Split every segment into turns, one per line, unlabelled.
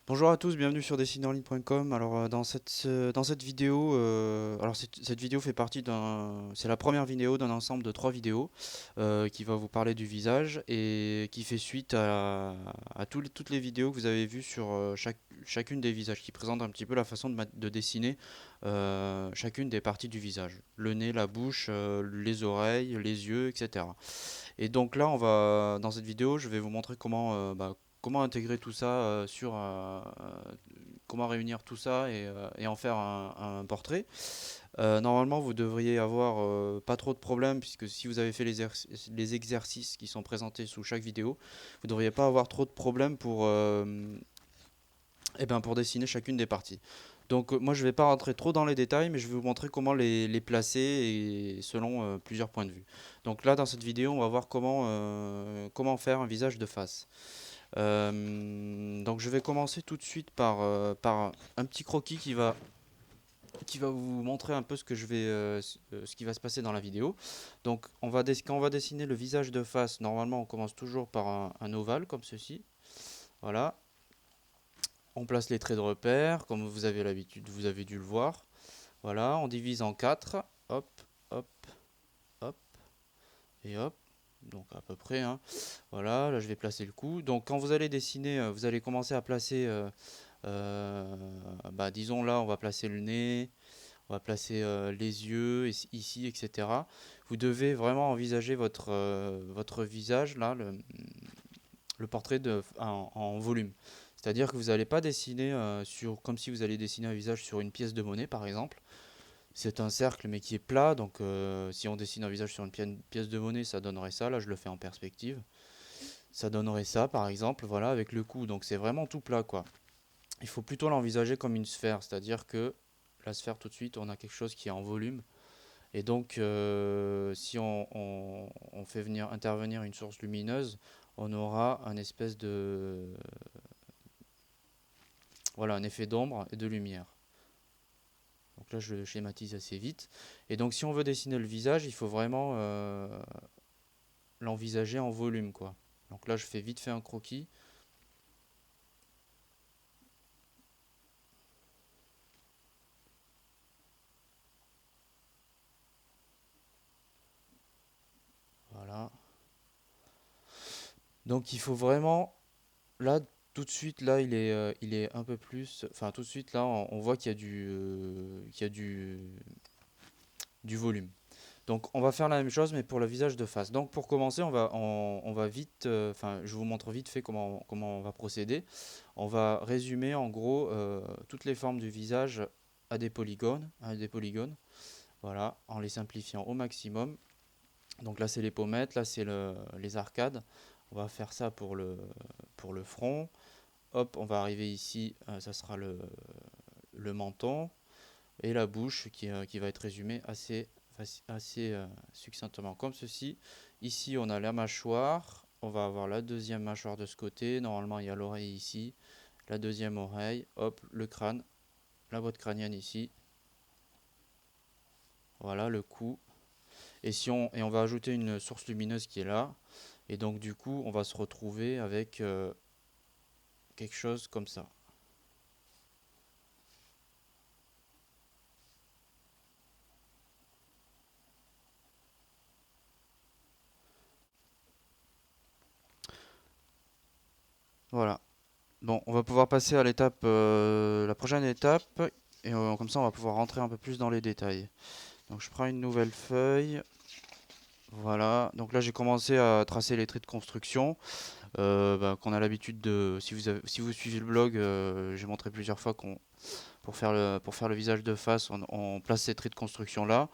Bonjour à tous, bienvenue sur dessinerenligne.com. Alors dans cette vidéo, cette vidéo fait partie c'est la première vidéo d'un ensemble de trois vidéos qui va vous parler du visage et qui fait suite à toutes les vidéos que vous avez vues sur chacune des visages, qui présentent un petit peu la façon de dessiner chacune des parties du visage, le nez, la bouche, les oreilles, les yeux, etc. Et donc là, dans cette vidéo, je vais vous montrer comment intégrer tout ça comment réunir tout ça et en faire un portrait. Normalement, vous devriez avoir pas trop de problèmes puisque si vous avez fait les exercices qui sont présentés sous chaque vidéo, vous ne devriez pas avoir trop de problèmes pour dessiner chacune des parties. Donc moi je ne vais pas rentrer trop dans les détails, mais je vais vous montrer comment les placer et selon plusieurs points de vue. Donc là dans cette vidéo on va voir comment faire un visage de face. Donc je vais commencer tout de suite par un petit croquis qui va vous montrer un peu ce qui va se passer dans la vidéo. Donc quand on va dessiner le visage de face, normalement on commence toujours par un ovale comme ceci. Voilà, on place les traits de repère, comme vous avez l'habitude, vous avez dû le voir. Voilà, on divise en 4. Hop, hop, hop, et hop. Donc à peu près, hein. Voilà, là je vais placer le cou. Donc quand vous allez dessiner, vous allez commencer à placer, disons là, on va placer le nez, on va placer les yeux ici, etc. Vous devez vraiment envisager votre visage, là, le portrait en volume. C'est-à-dire que vous n'allez pas dessiner comme si vous alliez dessiner un visage sur une pièce de monnaie, par exemple. C'est un cercle mais qui est plat, donc si on dessine un visage sur une pièce de monnaie, ça donnerait ça. Là, je le fais en perspective. Ça donnerait ça, par exemple, voilà, avec le cou. Donc c'est vraiment tout plat, quoi. Il faut plutôt l'envisager comme une sphère, c'est-à-dire que la sphère, tout de suite, on a quelque chose qui est en volume. Et donc, si on fait intervenir une source lumineuse, on aura un espèce voilà, un effet d'ombre et de lumière. Donc là, je le schématise assez vite. Et donc, si on veut dessiner le visage, il faut vraiment l'envisager en volume, quoi. Donc là, je fais vite fait un croquis. Voilà. Donc il faut vraiment, là, tout de suite, là, il est un peu plus, enfin, tout de suite, là, on voit qu'il y a du volume. Donc on va faire la même chose, mais pour le visage de face. Donc pour commencer, on va vite, je vous montre vite fait comment on va procéder. On va résumer en gros toutes les formes du visage à des polygones, voilà, en les simplifiant au maximum. Donc là c'est les pommettes, là c'est les arcades. On va faire ça pour le front. Hop, on va arriver ici, ça sera le menton et la bouche qui va être résumée assez succinctement comme ceci. Ici on a la mâchoire, on va avoir la deuxième mâchoire de ce côté. Normalement il y a l'oreille ici, la deuxième oreille, hop, le crâne, la boîte crânienne ici. Voilà le cou. Et on va ajouter une source lumineuse qui est là. Et donc du coup, on va se retrouver avec quelque chose comme ça. Voilà. Bon, on va pouvoir passer à la prochaine étape. Et comme ça, on va pouvoir rentrer un peu plus dans les détails. Donc je prends une nouvelle feuille. Voilà. Donc là, j'ai commencé à tracer les traits de construction. Qu'on a l'habitude de. Si vous suivez le blog, j'ai montré plusieurs fois pour faire le visage de face, on place ces traits de construction là.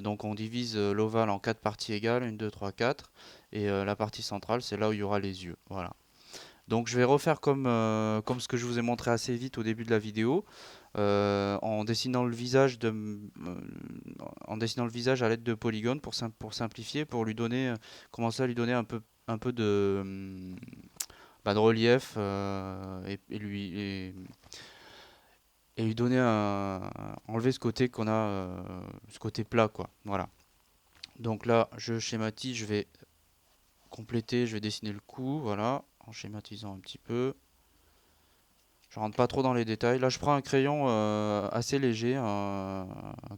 Donc on divise l'ovale en 4 parties égales, 1, 2, 3, 4. Et la partie centrale, c'est là où il y aura les yeux. Voilà. Donc je vais refaire comme ce que je vous ai montré assez vite au début de la vidéo, en dessinant en dessinant le visage à l'aide de polygones pour simplifier, pour lui donner, commencer à lui donner un peu de relief et lui donner enlever ce côté qu'on a, ce côté plat, quoi. Voilà. Donc là, je schématise, je vais compléter, je vais dessiner le cou, voilà, en schématisant un petit peu. Je rentre pas trop dans les détails. Là, je prends un crayon assez léger, un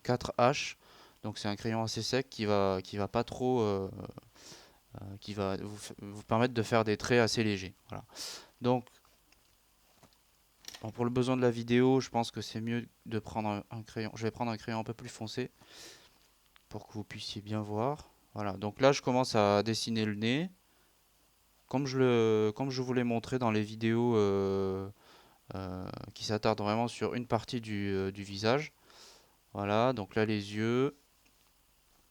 4H. Donc c'est un crayon assez sec qui va pas trop, qui va vous permettre de faire des traits assez légers. Voilà. Donc bon, pour le besoin de la vidéo, je pense que c'est mieux de prendre un crayon. Je vais prendre un crayon un peu plus foncé pour que vous puissiez bien voir. Voilà. Donc là, je commence à dessiner le nez, comme je vous l'ai montré dans les vidéos qui s'attardent vraiment sur une partie du visage. Voilà. Donc là, les yeux.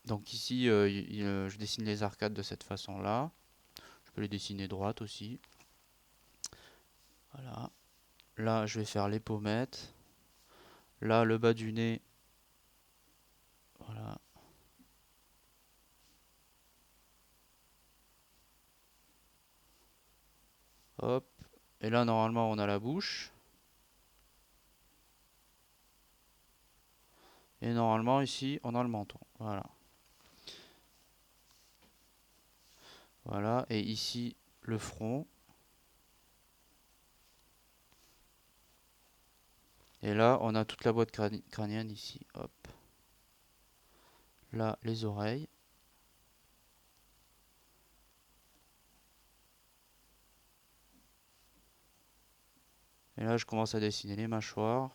Donc ici, je dessine les arcades de cette façon-là. Je peux les dessiner droites aussi. Voilà. Là, je vais faire les pommettes. Là, le bas du nez. Voilà. Hop. Et là, normalement, on a la bouche. Et normalement, ici, on a le menton. Voilà. Voilà. Et ici, le front. Et là, on a toute la boîte crânienne ici. Hop. Là, les oreilles. Et là, je commence à dessiner les mâchoires.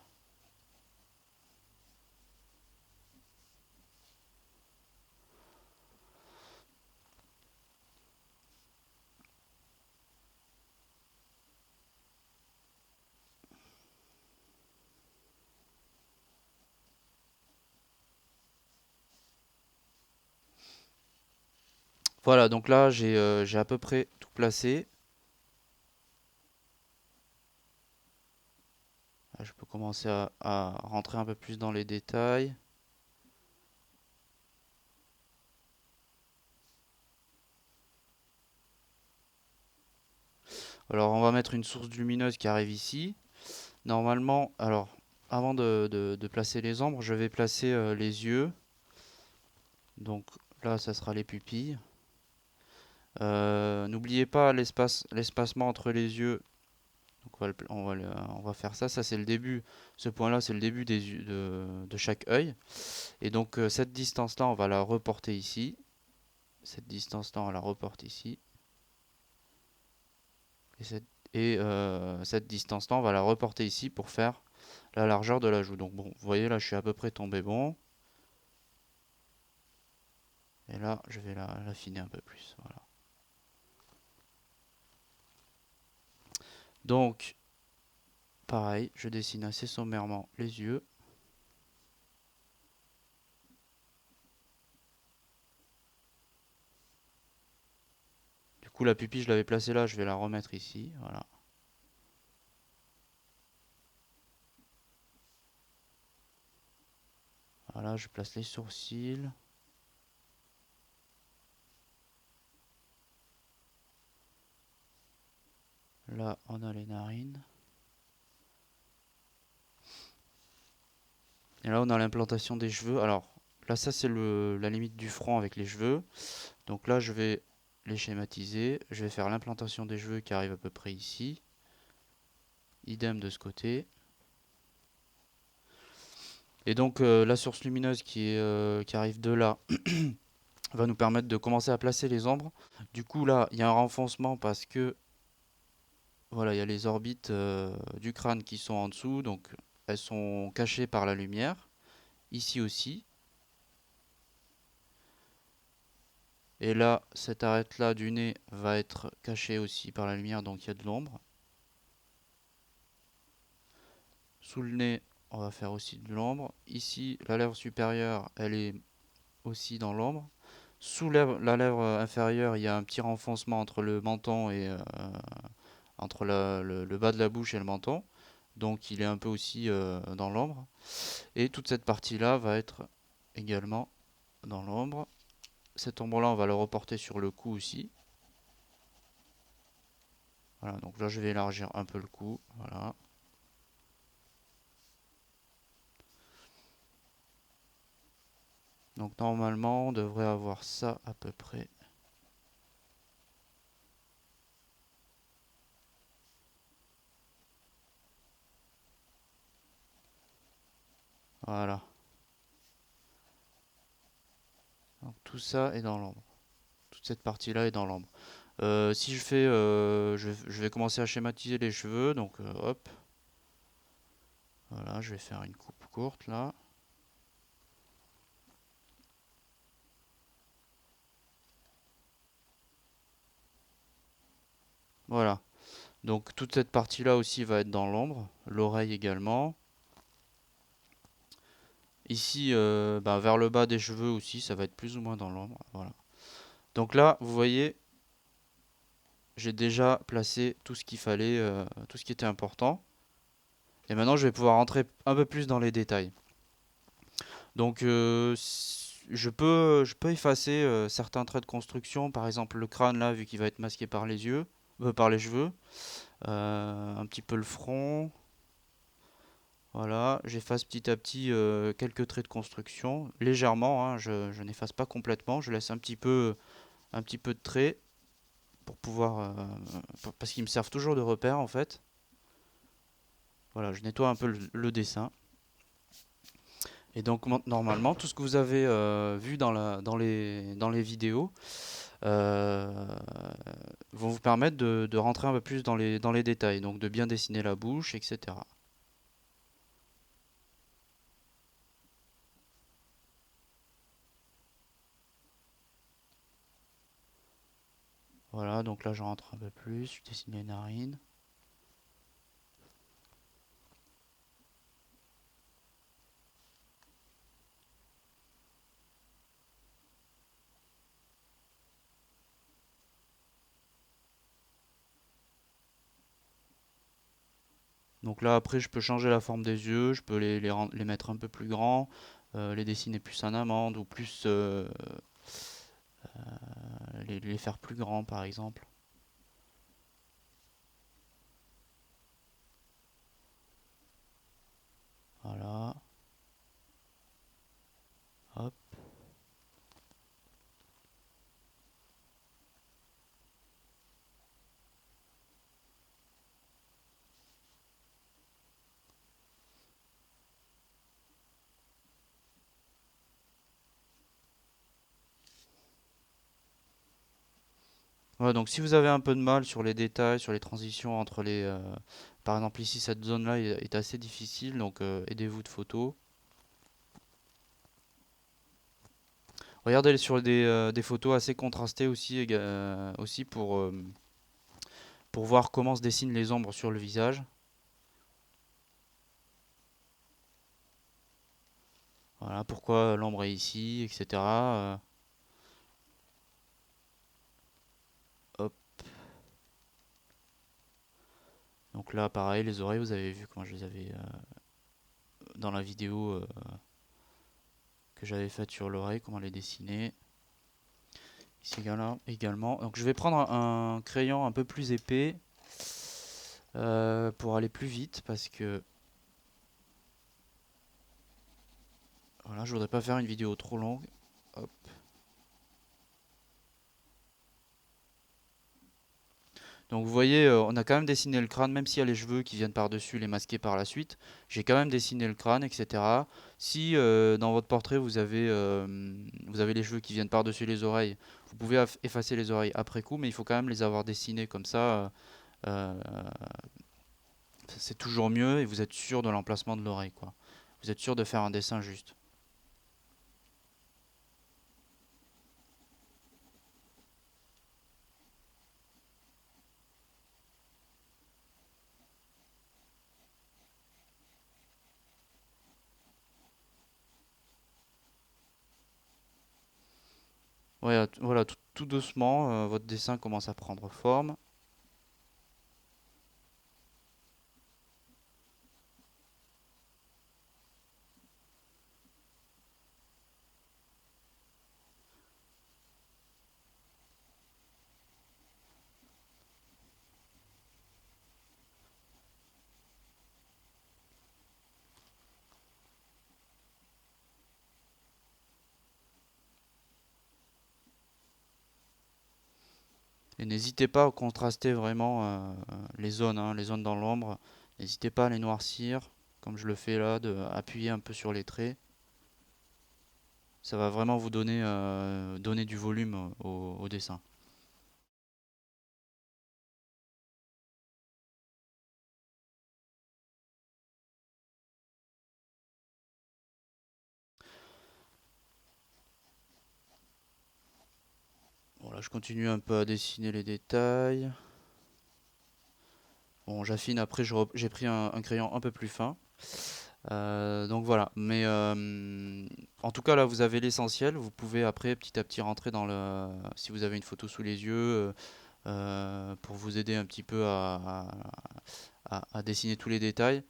Voilà, donc là, j'ai à peu près tout placé. Là, je peux commencer à rentrer un peu plus dans les détails. Alors, on va mettre une source lumineuse qui arrive ici. Normalement, alors, avant de placer les ombres, je vais placer les yeux. Donc là, ça sera les pupilles. N'oubliez pas l'espacement entre les yeux. Donc on va faire ça. Ça, c'est le début. Ce point-là, c'est le début des yeux, de chaque œil. Et donc, cette distance-là, on va la reporter ici. Cette distance-là, on la reporte ici. Et cette distance-là, on va la reporter ici pour faire la largeur de la joue. Donc bon, vous voyez là, je suis à peu près tombé bon. Et là, je vais l'affiner un peu plus. Voilà. Donc, pareil, je dessine assez sommairement les yeux. Du coup, la pupille, je l'avais placée là, je vais la remettre ici. Voilà. Voilà, je place les sourcils. Là, on a les narines. Et là, on a l'implantation des cheveux. Alors, là, ça, c'est la limite du front avec les cheveux. Donc là, je vais les schématiser. Je vais faire l'implantation des cheveux qui arrive à peu près ici. Idem de ce côté. Et donc, la source lumineuse qui arrive de là va nous permettre de commencer à placer les ombres. Du coup, là, il y a un renfoncement parce que voilà, il y a les orbites du crâne qui sont en dessous. Donc, elles sont cachées par la lumière. Ici aussi. Et là, cette arête-là du nez va être cachée aussi par la lumière, donc il y a de l'ombre. Sous le nez, on va faire aussi de l'ombre. Ici, la lèvre supérieure, elle est aussi dans l'ombre. Sous la lèvre inférieure, il y a un petit renfoncement entre le menton et entre le bas de la bouche et le menton. Donc il est un peu aussi dans l'ombre. Et toute cette partie-là va être également dans l'ombre. Cet ombre-là, on va le reporter sur le cou aussi. Voilà, donc là je vais élargir un peu le cou. Voilà. Donc normalement, on devrait avoir ça à peu près. Voilà. Donc tout ça est dans l'ombre. Toute cette partie-là est dans l'ombre. Si je fais, je vais commencer à schématiser les cheveux. Donc hop, voilà, je vais faire une coupe courte là. Voilà. Donc toute cette partie-là aussi va être dans l'ombre. L'oreille également. Ici, bah, vers le bas des cheveux aussi, ça va être plus ou moins dans l'ombre. Voilà. Donc là, vous voyez, j'ai déjà placé tout ce qu'il fallait, tout ce qui était important. Et maintenant, je vais pouvoir rentrer un peu plus dans les détails. Donc, je peux effacer certains traits de construction, par exemple le crâne là, vu qu'il va être masqué par les yeux, par les cheveux, un petit peu le front. Voilà, j'efface petit à petit quelques traits de construction, légèrement, hein, je n'efface pas complètement, je laisse un petit peu de traits pour pouvoir, parce qu'ils me servent toujours de repère en fait. Voilà, je nettoie un peu le dessin. Et donc normalement, tout ce que vous avez vu dans les vidéos euh, vont vous permettre de rentrer un peu plus dans les détails, donc de bien dessiner la bouche, etc. Voilà, donc là je rentre un peu plus, je dessine les narines. Donc là après je peux changer la forme des yeux, je peux les mettre un peu plus grands, les dessiner plus en amande ou plus les faire plus grands par exemple. Voilà, hop. Ouais, donc si vous avez un peu de mal sur les détails, sur les transitions entre par exemple ici cette zone-là est assez difficile, donc aidez-vous de photos. Regardez sur des photos assez contrastées aussi, aussi pour voir comment se dessinent les ombres sur le visage. Voilà, pourquoi l'ombre est ici, etc. Hop. Donc là, pareil, les oreilles, vous avez vu comment je les avais dans la vidéo que j'avais faite sur l'oreille, comment les dessiner. Ici également. Donc je vais prendre un crayon un peu plus épais pour aller plus vite parce que voilà, je voudrais pas faire une vidéo trop longue. Hop. Donc vous voyez, on a quand même dessiné le crâne, même s'il y a les cheveux qui viennent par-dessus, les masquer par la suite. J'ai quand même dessiné le crâne, etc. Si dans votre portrait vous avez les cheveux qui viennent par-dessus les oreilles, vous pouvez effacer les oreilles après coup, mais il faut quand même les avoir dessinés comme ça. Euh, c'est toujours mieux et vous êtes sûr de l'emplacement de l'oreille, quoi. Vous êtes sûr de faire un dessin juste. Ouais, voilà, tout doucement, votre dessin commence à prendre forme. Et n'hésitez pas à contraster vraiment les zones dans l'ombre. N'hésitez pas à les noircir. comme je le fais là, de appuyer un peu sur les traits. Ça va vraiment vous donner du volume au dessin. Bon, là, je continue un peu à dessiner les détails. Bon, j'affine après, j'ai pris un crayon un peu plus fin. Donc voilà, mais en tout cas là vous avez l'essentiel, vous pouvez après petit à petit rentrer dans le... Si vous avez une photo sous les yeux, pour vous aider un petit peu à dessiner tous les détails.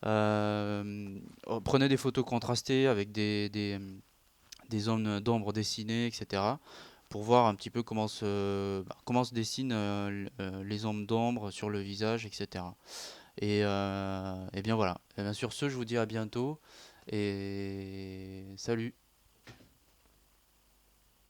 Prenez des photos contrastées avec des zones d'ombre dessinées, etc. Pour voir un petit peu comment se dessinent les ombres d'ombre sur le visage, etc. Et bien voilà. Et bien sur ce, je vous dis à bientôt et salut.